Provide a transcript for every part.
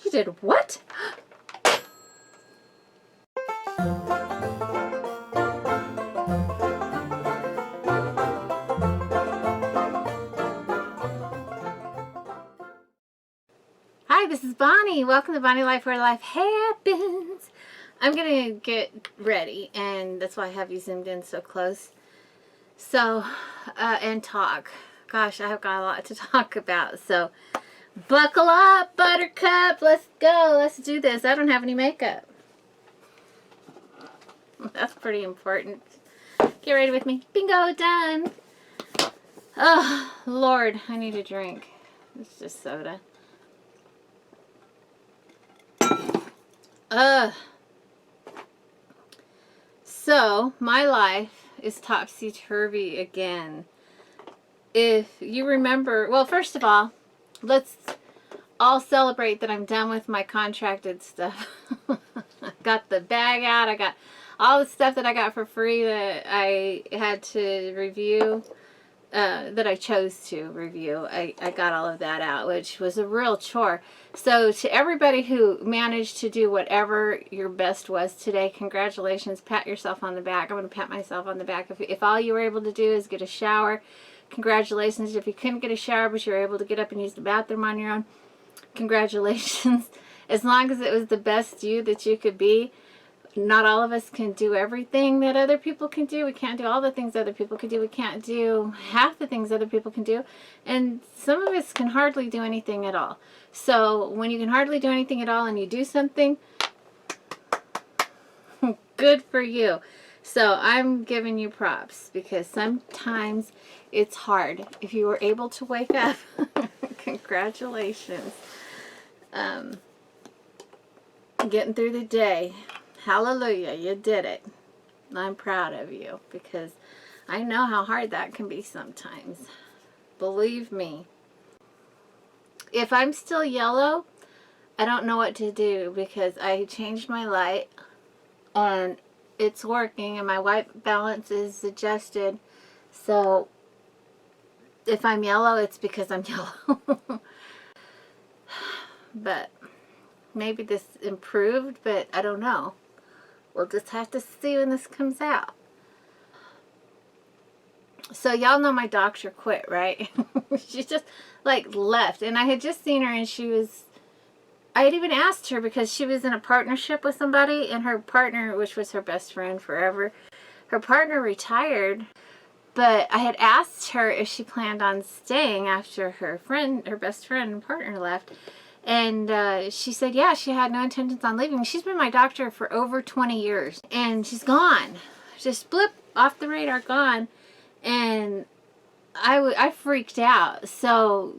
You did what? Hi, this is Bonnie. Welcome to Bonnie Life, where life happens. I'm going to get ready, and that's why I have you zoomed in so close. So, and talk. Gosh, I've got a lot to talk about. So, buckle up, buttercup. Let's go. Let's do this. I don't have any makeup. That's pretty important. Get ready with me. Bingo, done. Oh, Lord, I need a drink. It's just soda. So, my life is topsy-turvy again. If you remember, well, first of all, let's all celebrate that I'm done with my contracted stuff. I got the bag out. I got all the stuff that I got for free that I had to review, that I chose to review. I got all of that out, which was a real chore. So to everybody who managed to do whatever your best was today, congratulations. Pat yourself on the back. I'm going to pat myself on the back. If all you were able to do is get a shower, congratulations. If you couldn't get a shower but you were able to get up and use the bathroom on your own, congratulations. As long as it was the best you that you could be. Not all of us can do everything that other people can do. We can't do all the things other people can do. We can't do half the things other people can do. And some of us can hardly do anything at all. So when you can hardly do anything at all and you do something, good for you. So I'm giving you props because sometimes it's hard. If you were able to wake up, congratulations. Getting through the day. Hallelujah, you did it. I'm proud of you because I know how hard that can be sometimes. Believe me. If I'm still yellow, I don't know what to do because I changed my light and it's working and my white balance is adjusted. So if I'm yellow, it's because I'm yellow. But maybe this improved, but I don't know. We'll just have to see when this comes out. So y'all know my doctor quit, right? She just like left. And I had just seen her and I had even asked her because she was in a partnership with somebody and her partner, which was her best friend forever, her partner retired. But I had asked her if she planned on staying after her best friend and partner left. And she said, yeah, she had no intentions on leaving. She's been my doctor for over 20 years. And she's gone. Just blip, off the radar, gone. And I freaked out. So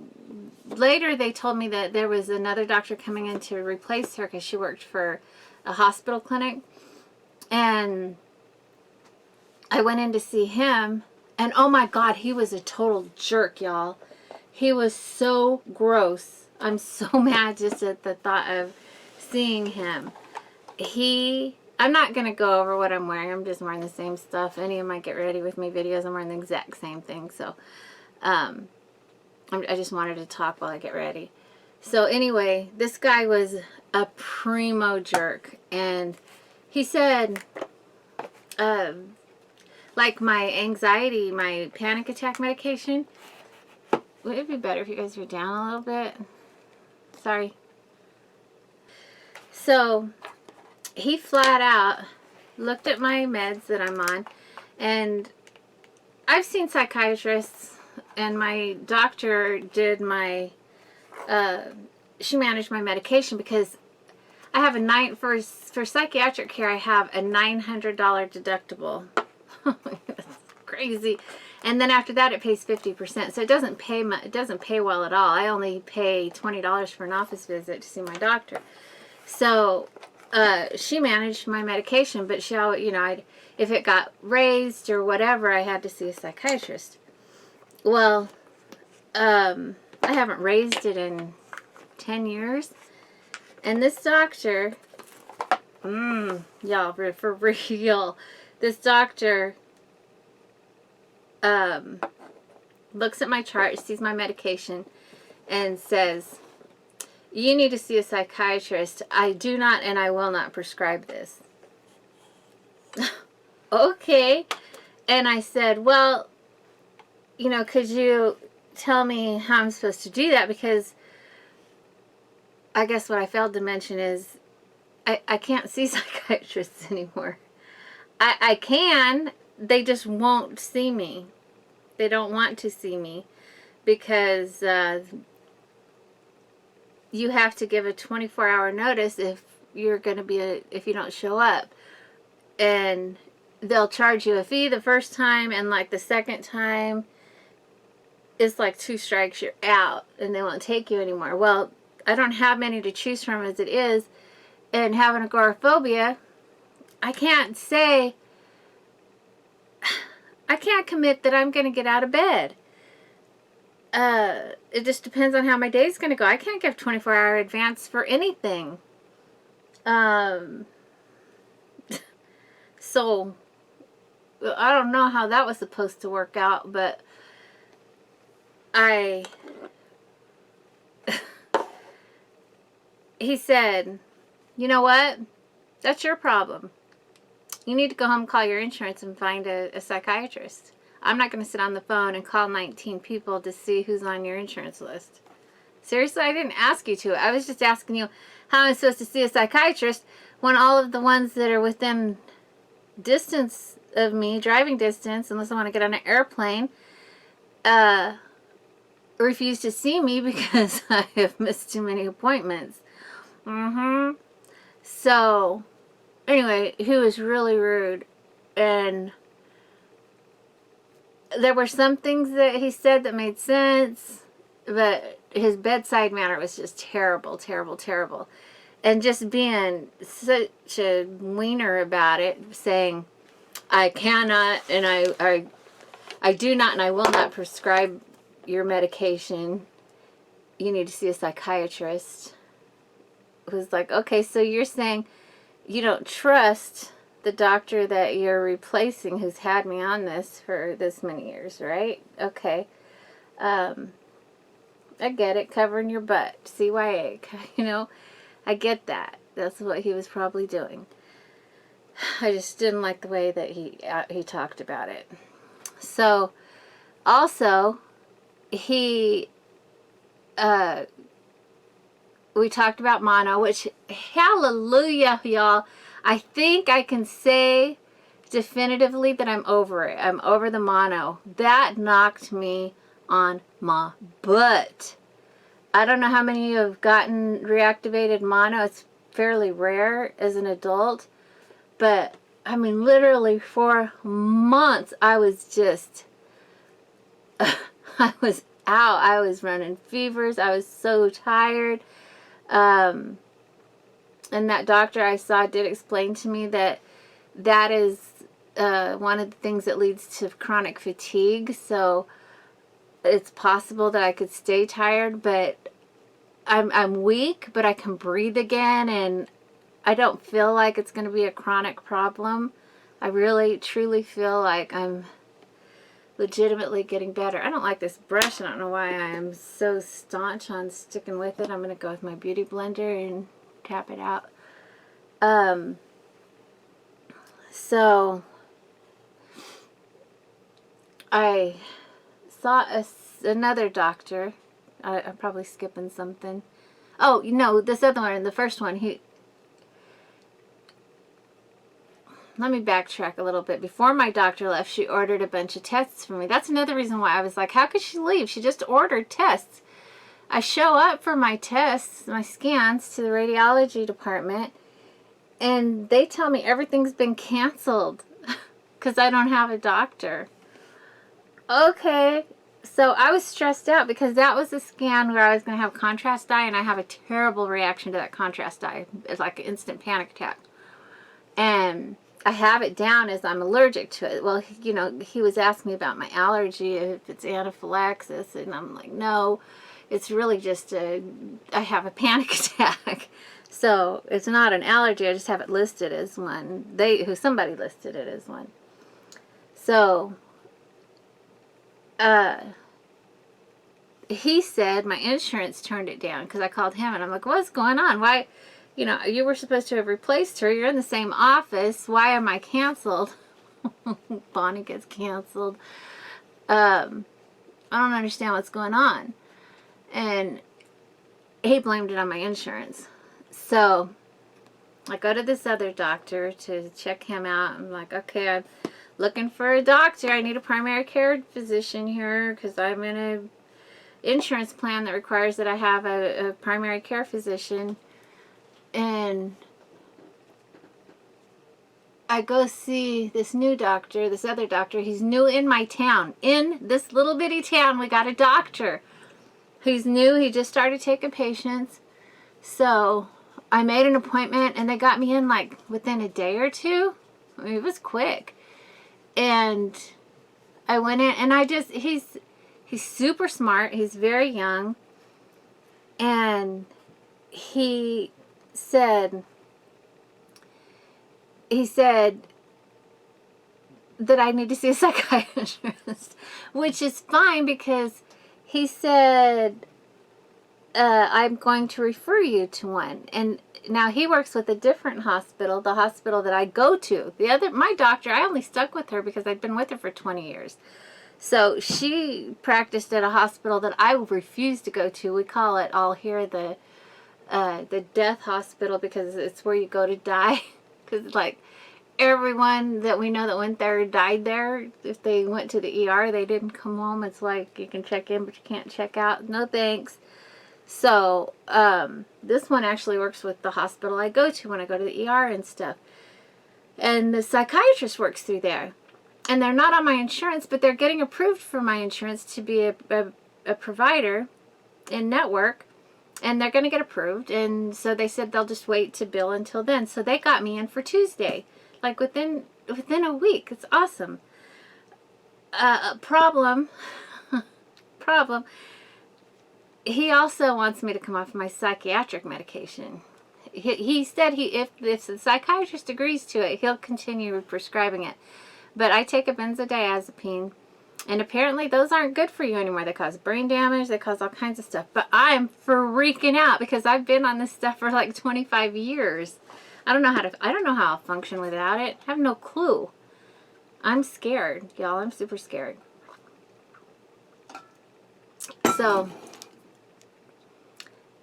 later they told me that there was another doctor coming in to replace her because she worked for a hospital clinic. And I went in to see him. And oh my God, he was a total jerk, y'all. He was so gross. I'm so mad just at the thought of seeing him. I'm not going to go over what I'm wearing. I'm just wearing the same stuff. Any of my Get Ready With Me videos, I'm wearing the exact same thing. So, I just wanted to talk while I get ready. So anyway, this guy was a primo jerk. And he said, like my anxiety, my panic attack medication, would it be better if you guys were down a little bit? Sorry. So he flat out looked at my meds that I'm on, and I've seen psychiatrists, and my doctor did she managed my medication because I have for psychiatric care, I have a $900 deductible. That's crazy. And then after that, it pays 50%. So it doesn't pay well at all. I only pay $20 for an office visit to see my doctor. So she managed my medication, but she, if it got raised or whatever, I had to see a psychiatrist. Well, I haven't raised it in 10 years. And this doctor, y'all, for real, this doctor looks at my chart, sees my medication, and says, You need to see a psychiatrist. I do not and I will not prescribe this. Okay. And I said, well, you know, could you tell me how I'm supposed to do that? Because I guess what I failed to mention is I can't see psychiatrists anymore. I can. They just won't see me. They don't want to see me because you have to give a 24-hour notice if you're going to be if you don't show up. And they'll charge you a fee the first time, and like the second time it's like 2 strikes, you're out, and they won't take you anymore. Well, I don't have many to choose from as it is, and having agoraphobia, I can't say, I can't commit that I'm going to get out of bed. It just depends on how my day's going to go. I can't give 24-hour advance for anything. So I don't know how that was supposed to work out, but he said, you know what? That's your problem. You need to go home and call your insurance and find a psychiatrist. I'm not going to sit on the phone and call 19 people to see who's on your insurance list. Seriously, I didn't ask you to. I was just asking you how I'm supposed to see a psychiatrist when all of the ones that are within distance of me, driving distance, unless I want to get on an airplane, refuse to see me because I have missed too many appointments. So, anyway, he was really rude, and there were some things that he said that made sense, but his bedside manner was just terrible, terrible, terrible. And just being such a wiener about it, saying, I cannot, and I do not, and I will not prescribe your medication. You need to see a psychiatrist. It was like, okay, so you're saying you don't trust the doctor that you're replacing who's had me on this for this many years, right? Okay. I get it. Covering your butt. CYA. You know, I get that. That's what he was probably doing. I just didn't like the way that he talked about it. So, also, we talked about mono, which, hallelujah, y'all. I think I can say definitively that I'm over it. I'm over the mono. That knocked me on my butt. I don't know how many of you have gotten reactivated mono. It's fairly rare as an adult. But, I mean, literally for months, I was just, I was out. I was running fevers. I was so tired. And that doctor I saw did explain to me that that is one of the things that leads to chronic fatigue. So it's possible that I could stay tired, but I'm weak, but I can breathe again, and I don't feel like it's going to be a chronic problem. I really, truly feel like I'm legitimately getting better. I don't like this brush. I don't know why I am so staunch on sticking with it. I'm going to go with my beauty blender and tap it out. So I saw another doctor. I'm probably skipping something. Oh, no, this other one, the first one, let me backtrack a little bit. Before my doctor left, she ordered a bunch of tests for me. That's another reason why I was like, how could she leave? She just ordered tests. I show up for my tests, my scans, to the radiology department, and they tell me everything's been canceled because I don't have a doctor. Okay. So I was stressed out because that was a scan where I was going to have contrast dye, and I have a terrible reaction to that contrast dye. It's like an instant panic attack. And I have it down as I'm allergic to it. Well, you know, he was asking me about my allergy, if it's anaphylaxis, and I'm like, no, it's really just I have a panic attack. So it's not an allergy. I just have it listed as one. Somebody listed it as one. So, he said my insurance turned it down because I called him and I'm like, what's going on? Why, you were supposed to have replaced her. You're in the same office. Why am I canceled? Bonnie gets canceled. I don't understand what's going on. And he blamed it on my insurance. So I go to this other doctor to check him out. I'm like, okay, I'm looking for a doctor. I need a primary care physician here because I'm in a insurance plan that requires that I have a primary care physician. And I go see this new doctor, this other doctor. He's new in my town. In this little bitty town, we got a doctor. He's new. He just started taking patients. So I made an appointment and they got me in like within a day or two. I mean, it was quick. And I went in and he's super smart. He's very young. And he said that I need to see a psychiatrist, which is fine because he said, I'm going to refer you to one. And now he works with a different hospital, the hospital that I go to. My doctor, I only stuck with her because I'd been with her for 20 years. So she practiced at a hospital that I refuse to go to. We call it all here the death hospital because it's where you go to die. Because like everyone that we know that went there died there. If they went to the ER, they didn't come home. It's like you can check in, but you can't check out. No thanks. So this one actually works with the hospital I go to when I go to the ER and stuff. And the psychiatrist works through there. And they're not on my insurance, but they're getting approved for my insurance to be a provider in network. And they're going to get approved. And so they said they'll just wait to bill until then. So they got me in for Tuesday. Like within a week. It's awesome. Problem. He also wants me to come off my psychiatric medication. He said if the psychiatrist agrees to it, he'll continue prescribing it. But I take a benzodiazepine, and apparently those aren't good for you anymore. They cause brain damage. They cause all kinds of stuff. But I'm freaking out because I've been on this stuff for like 25 years. I don't know how I'll function without it. I have no clue. I'm scared, y'all. I'm super scared. So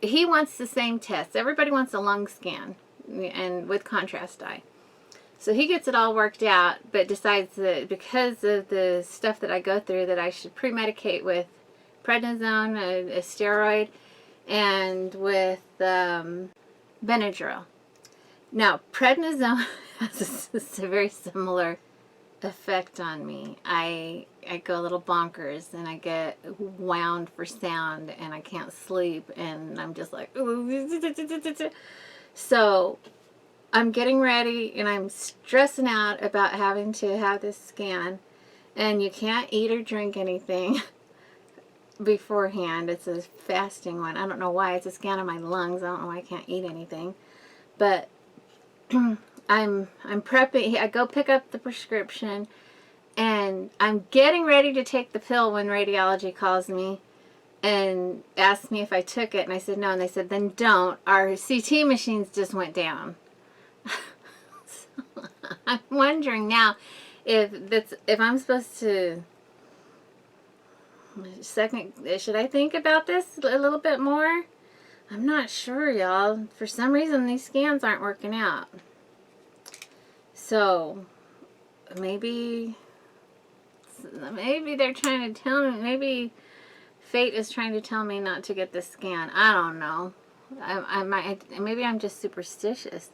he wants the same test. Everybody wants a lung scan and with contrast dye. So he gets it all worked out, but decides that because of the stuff that I go through that I should pre-medicate with prednisone, a steroid, and with Benadryl. Now, prednisone has a very similar effect on me. I go a little bonkers and I get wound for sound and I can't sleep and I'm just like, so I'm getting ready and I'm stressing out about having to have this scan, and you can't eat or drink anything beforehand. It's a fasting one. I don't know why. It's a scan of my lungs. I don't know why I can't eat anything, but I'm prepping. I go pick up the prescription and I'm getting ready to take the pill when radiology calls me and asked me if I took it, and I said no, and they said then don't. Our CT machines just went down. So I'm wondering now if I'm supposed to should I think about this a little bit more? I'm not sure, y'all. For some reason these scans aren't working out. So maybe they're trying to tell me, maybe fate is trying to tell me not to get this scan. I don't know. Maybe I'm just superstitious.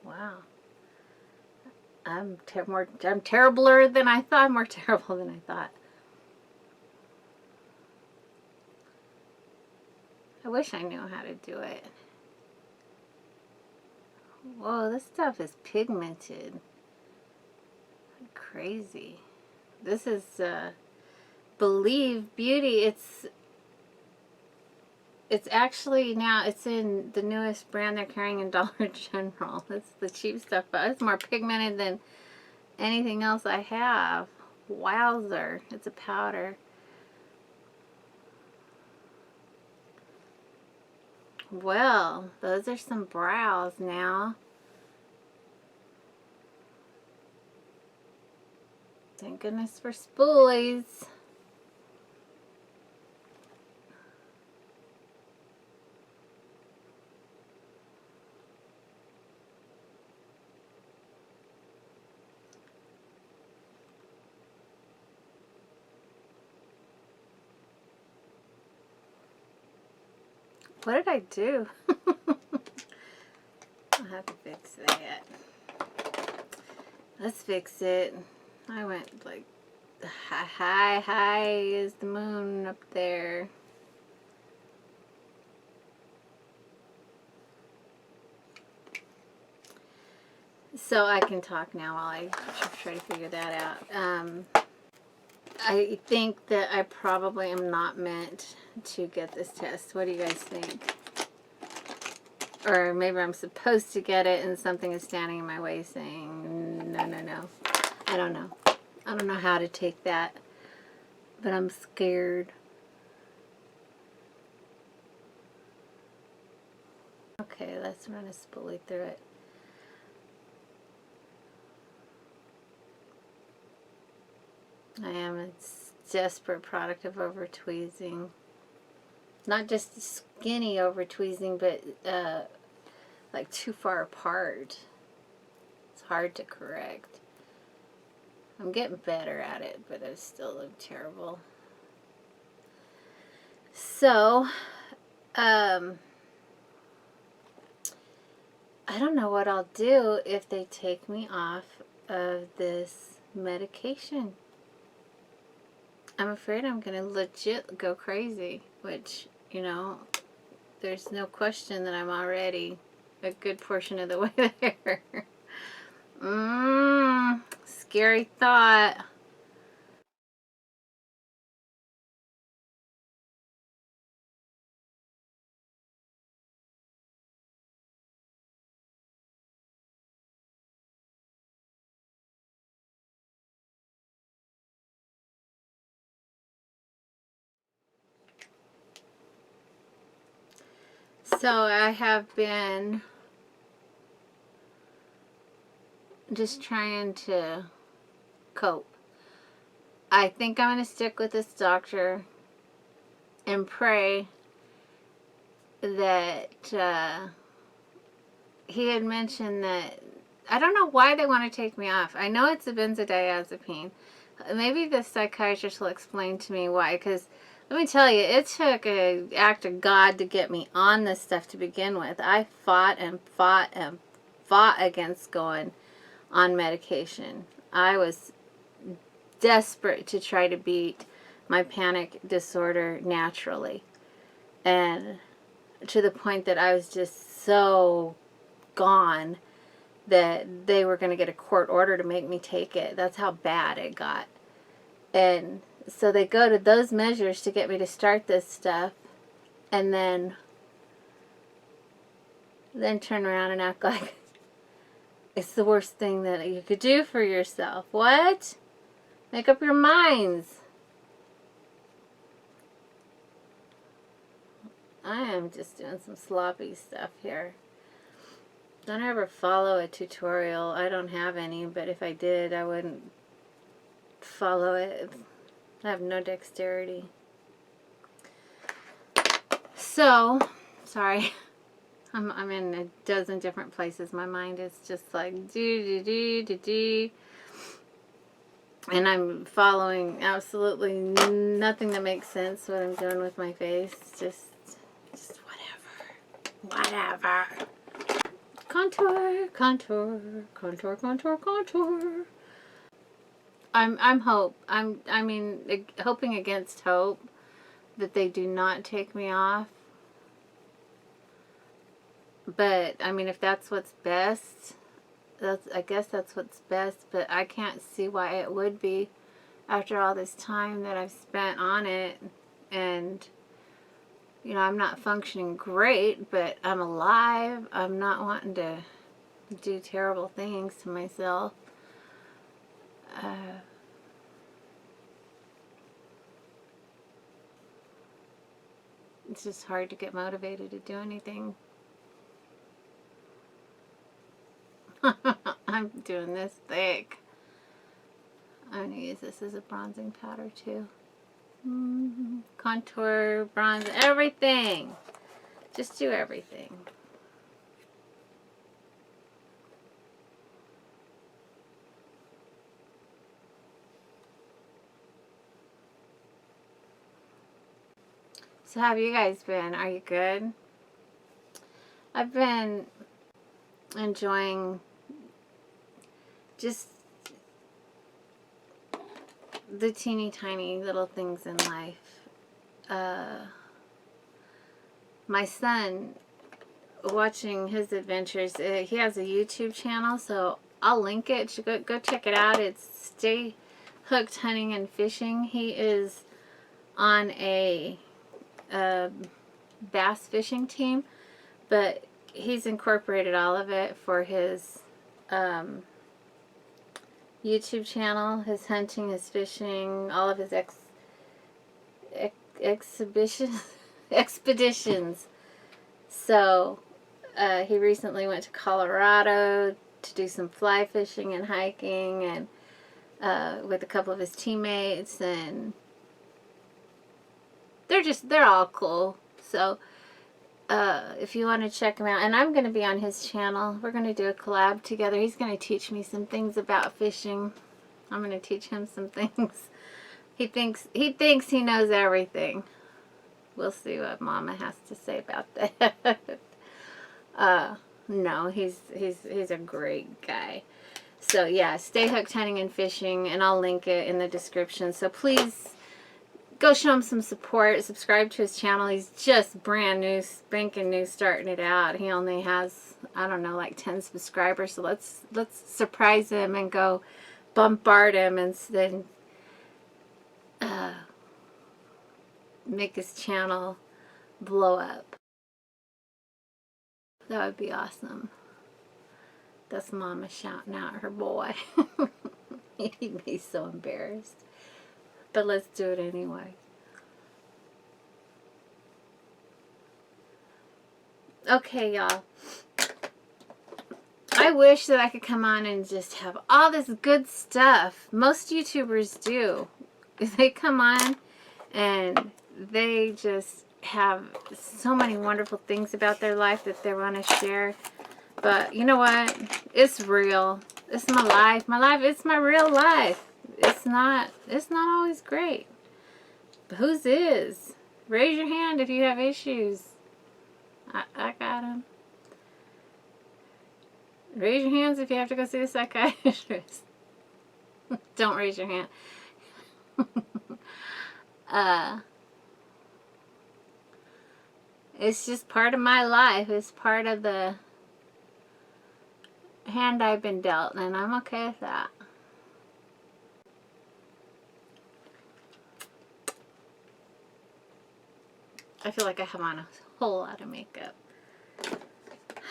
Wow. I'm terribler than I thought. I'm more terrible than I thought. I wish I knew how to do it. Whoa, this stuff is pigmented. Crazy. This is Believe Beauty. It's actually now, it's in the newest brand they're carrying in Dollar General. It's the cheap stuff, but it's more pigmented than anything else I have. Wowzer. It's a powder. Well, those are some brows now. Thank goodness for spoolies. What did I do? I'll have to fix that. Let's fix it. I went like high as the moon up there. So I can talk now while I try to figure that out. I think that I probably am not meant to get this test. What do you guys think? Or maybe I'm supposed to get it and something is standing in my way saying, no, no, no. I don't know. I don't know how to take that. But I'm scared. Okay, let's run a spoolie through it. I am a desperate product of over tweezing. Not just skinny over tweezing, but like too far apart. It's hard to correct. I'm getting better at it, but I still look terrible. So, I don't know what I'll do if they take me off of this medication. I'm afraid I'm going to legit go crazy, which, you know, there's no question that I'm already a good portion of the way there. Scary thought. So I have been just trying to cope. I think I'm going to stick with this doctor and pray that he had mentioned that, I don't know why they want to take me off. I know it's a benzodiazepine. Maybe the psychiatrist will explain to me why, because let me tell you, it took an act of God to get me on this stuff to begin with. I fought and fought and fought against going on medication. I was desperate to try to beat my panic disorder naturally. And to the point that I was just so gone that they were going to get a court order to make me take it. That's how bad it got. And so they go to those measures to get me to start this stuff, and then turn around and act like it's the worst thing that you could do for yourself. What? Make up your minds. I am just doing some sloppy stuff here. Don't ever follow a tutorial. I don't have any, but if I did, I wouldn't follow it. I have no dexterity. So, sorry. I'm in a dozen different places. My mind is just like do. And I'm following absolutely nothing that makes sense what I'm doing with my face. Just whatever. Contour, contour, contour, contour, contour. I'm hoping against hope that they do not take me off. But I mean, if that's what's best, I guess that's what's best, but I can't see why it would be after all this time that I've spent on it. And you know, I'm not functioning great, but I'm alive. I'm not wanting to do terrible things to myself. It's just hard to get motivated to do anything. I'm doing this thick. I'm going to use this as a bronzing powder too. Contour, bronze, everything. Just do everything. So how have you guys been? Are you good? I've been enjoying just the teeny tiny little things in life. My son, watching his adventures, he has a YouTube channel, so I'll link it. Go check it out. It's Stay Hooked Hunting and Fishing. He is on a bass fishing team, but he's incorporated all of it for his YouTube channel, his hunting, his fishing, all of his expeditions. So he recently went to Colorado to do some fly fishing and hiking, and with a couple of his teammates, and they're all cool. So if you want to check him out, and I'm going to be on his channel. We're going to do a collab together. He's going to teach me some things about fishing. I'm going to teach him some things. He thinks he knows everything. We'll see what Mama has to say about that. No, he's a great guy. So yeah, Stay Hooked Hunting and Fishing, and I'll link it in the description. So please go show him some support. Subscribe to his channel. He's just brand new, spanking new, starting it out. He only has, I don't know, like 10 subscribers. So let's surprise him and go bombard him, and then make his channel blow up. That would be awesome. That's Mama shouting out her boy. He'd be so embarrassed. But let's do it anyway. Okay, y'all. I wish that I could come on and just have all this good stuff. Most YouTubers do. They come on and they just have so many wonderful things about their life that they want to share. But you know what? It's real. It's my life. My life, it's my real life. It's not always great. But whose is? Raise your hand if you have issues. I got them. Raise your hands if you have to go see a psychiatrist. Don't raise your hand. It's just part of my life. It's part of the hand I've been dealt, and I'm okay with that. I feel like I have on a whole lot of makeup.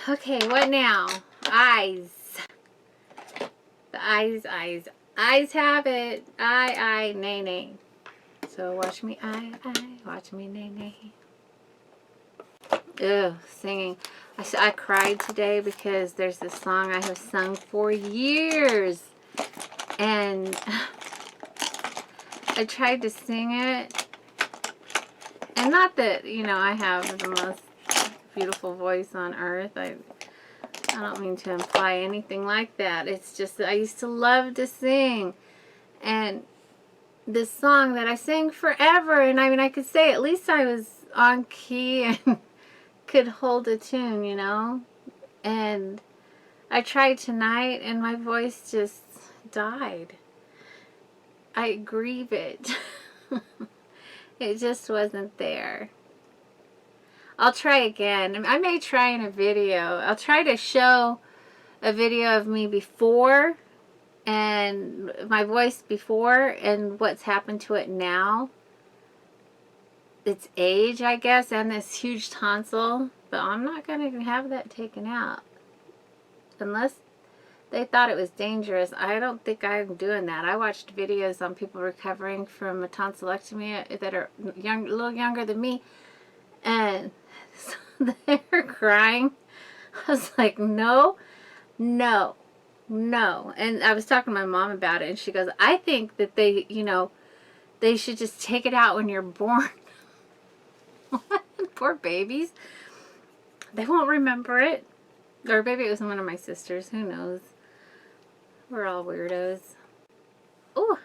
Okay, what now? Eyes. The eyes. Eyes have it. I, nay, nay. So watch me, I. Watch me, nay, nay. Ugh, singing. I cried today because there's this song I have sung for years. And I tried to sing it. And not that, you know, I have the most beautiful voice on earth. I don't mean to imply anything like that. It's just that I used to love to sing. And this song that I sang forever, and I mean, I could say at least I was on key and could hold a tune, you know. And I tried tonight, and my voice just died. I grieve it. It just wasn't there. I'll try again. I may try in a video. I'll try to show a video of me before, and my voice before, and what's happened to it now. It's age, I guess, and this huge tonsil. But I'm not going to have that taken out. Unless They thought it was dangerous. I don't think I'm doing that. I watched videos on people recovering from a tonsillectomy that are young, a little younger than me, and so they were crying. I was like, no, no, no. And I was talking to my mom about it, and she goes, I think that they, you know, they should just take it out when you're born. Poor babies. They won't remember it. Or maybe it was one of my sisters. Who knows? We're all weirdos. Ooh.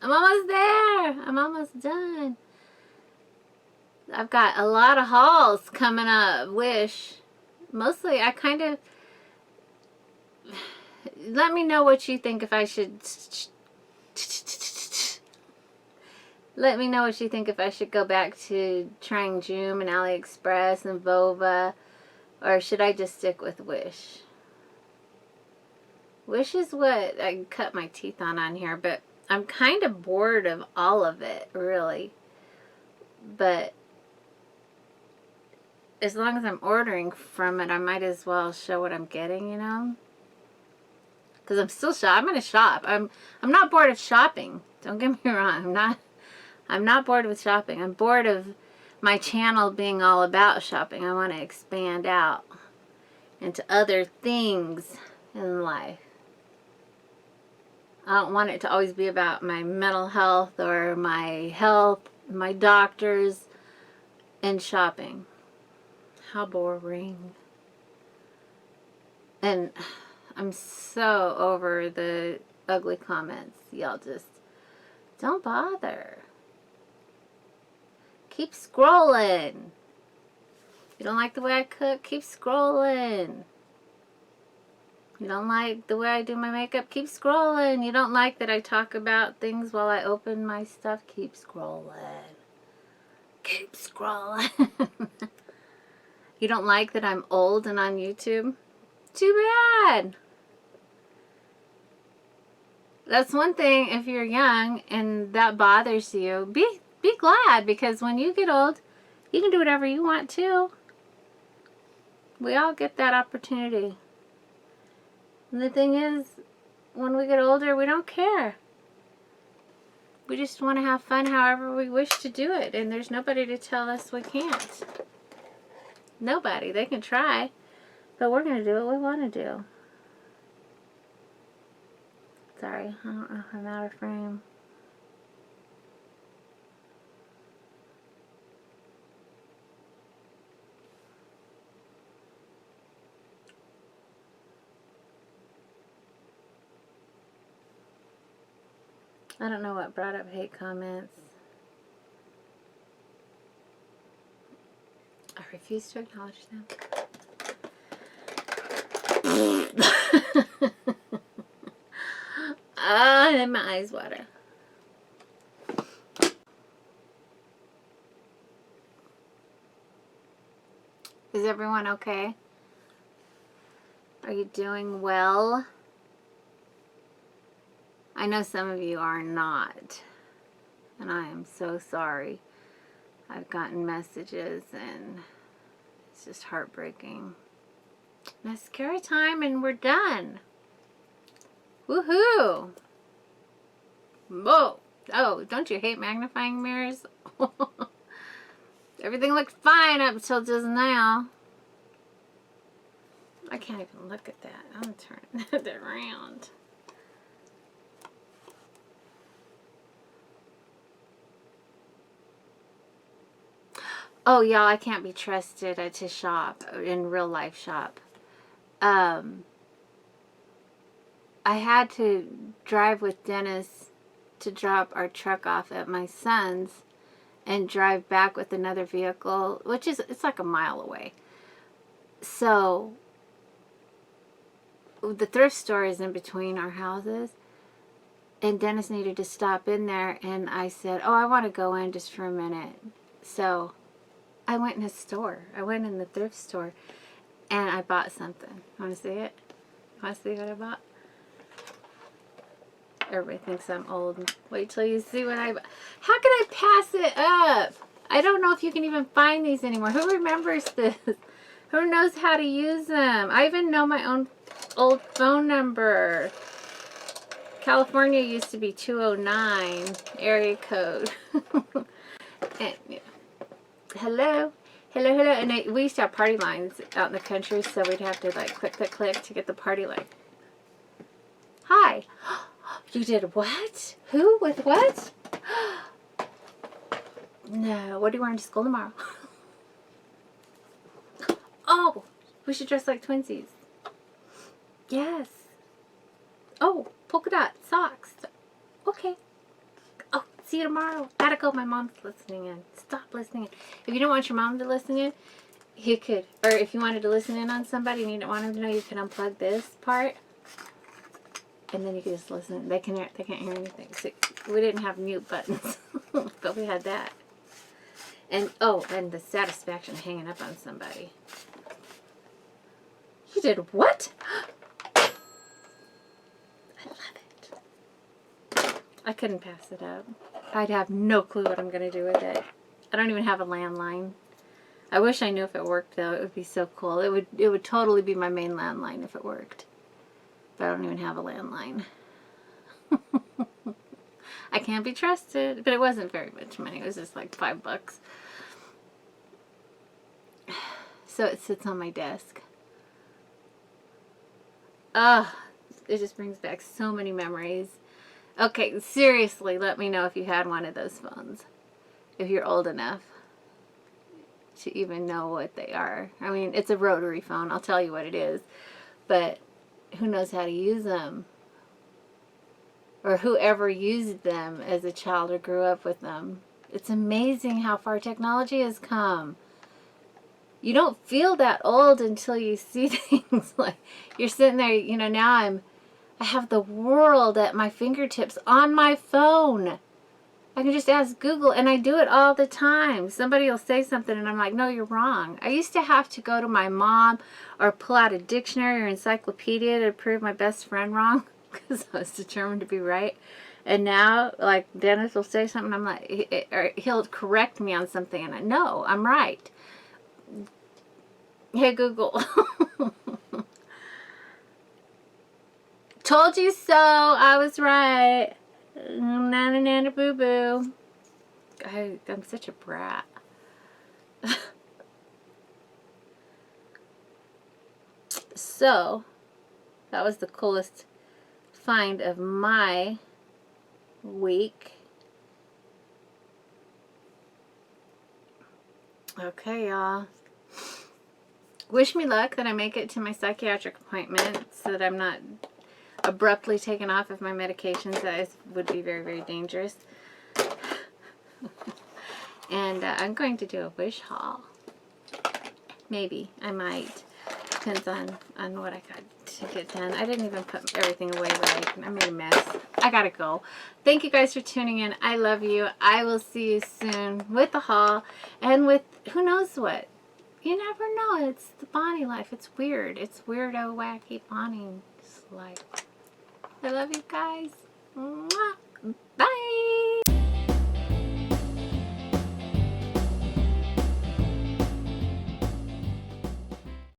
I'm almost there. I'm almost done. I've got a lot of hauls coming up. Wish. Mostly, I kind of... Let me know what you think if I should... Let me know what you think if I should go back to trying Joom and AliExpress and Vova. Or should I just stick with Wish? Wish is what I cut my teeth on here, but I'm kind of bored of all of it, really. But as long as I'm ordering from it, I might as well show what I'm getting, you know? Because I'm still I'm going to shop. I'm not bored of shopping. Don't get me wrong. I'm not bored with shopping. I'm bored of my channel being all about shopping. I want to expand out into other things in life. I don't want it to always be about my mental health or my health, my doctors, and shopping. How boring. And I'm so over the ugly comments. Y'all just don't bother. Keep scrolling. You don't like the way I cook? Keep scrolling. You don't like the way I do my makeup? Keep scrolling. You don't like that I talk about things while I open my stuff? Keep scrolling. Keep scrolling. You don't like that I'm old and on YouTube? Too bad. That's one thing, if you're young and that bothers you, be glad, because when you get old, you can do whatever you want too. We all get that opportunity. And the thing is, when we get older, we don't care. We just want to have fun however we wish to do it. And there's nobody to tell us we can't. Nobody. They can try. But we're going to do what we want to do. Sorry, I don't know if I'm out of frame. I don't know what brought up hate comments. I refuse to acknowledge them. And my eyes water. Is everyone okay? Are you doing well? I know some of you are not, and I am so sorry. I've gotten messages and it's just heartbreaking. Mascara time and we're done. Woohoo! Whoa! Oh, don't you hate magnifying mirrors? Everything looked fine up till just now. I can't even look at that. I'm turning it around. Oh, y'all, I can't be trusted to shop, in real life shop. I had to drive with Dennis to drop our truck off at my son's and drive back with another vehicle, which is, it's like a mile away. So, the thrift store is in between our houses, and Dennis needed to stop in there, and I said, oh, I want to go in just for a minute. So, I went in a store. I went in the thrift store, and I bought something. Want to see it? Want to see what I bought? Everybody thinks I'm old. Wait till you see what I bought. How can I pass it up? I don't know if you can even find these anymore. Who remembers this? Who knows how to use them? I even know my own old phone number. California used to be 209 area code. And, yeah. Hello. Hello, hello. And we used to have party lines out in the country, so we'd have to like click, click, click to get the party line. Hi. You did what? Who? With what? No. What are you wearing to school tomorrow? Oh, we should dress like twinsies. Yes. Oh, polka dot socks. Okay. Oh, see you tomorrow. Gotta go. My mom's listening in. Stop listening in. If you don't want your mom to listen in, you could, or if you wanted to listen in on somebody and you don't want them to know, you can unplug this part, and then you can just listen. They can't hear anything. So we didn't have mute buttons, but we had that. And oh, and the satisfaction of hanging up on somebody. You did what? I love it. I couldn't pass it up. I'd have no clue what I'm going to do with it. I don't even have a landline. I wish I knew if it worked, though. It would be so cool. It would totally be my main landline if it worked. But I don't even have a landline. I can't be trusted. But it wasn't very much money. It was just like $5. So it sits on my desk. It just brings back so many memories. Okay, seriously, let me know if you had one of those phones. If you're old enough to even know what they are. I mean, it's a rotary phone. I'll tell you what it is. But who knows how to use them? Or whoever used them as a child or grew up with them. It's amazing how far technology has come. You don't feel that old until you see things like you're sitting there, you know, now I have the world at my fingertips on my phone. I can just ask Google, and I do it all the time. Somebody will say something, and I'm like, no, you're wrong. I used to have to go to my mom or pull out a dictionary or encyclopedia to prove my best friend wrong because I was determined to be right. And now, like, Dennis will say something, I'm like, or he'll correct me on something, and I know I'm right. Hey, Google. Told you so. I was right. Nana nana boo boo. I'm such a brat. So, that was the coolest find of my week. Okay, y'all. Wish me luck that I make it to my psychiatric appointment so that I'm not abruptly taken off of my medications. That would be very, very dangerous. And I'm going to do a wish haul. Maybe. I might. Depends on what I got to get done. I didn't even put everything away right. I made a mess. I gotta go. Thank you guys for tuning in. I love you. I will see you soon with the haul and with who knows what. You never know. It's the Bonnie life. It's weird. It's weirdo, wacky Bonnie's life. I love you guys.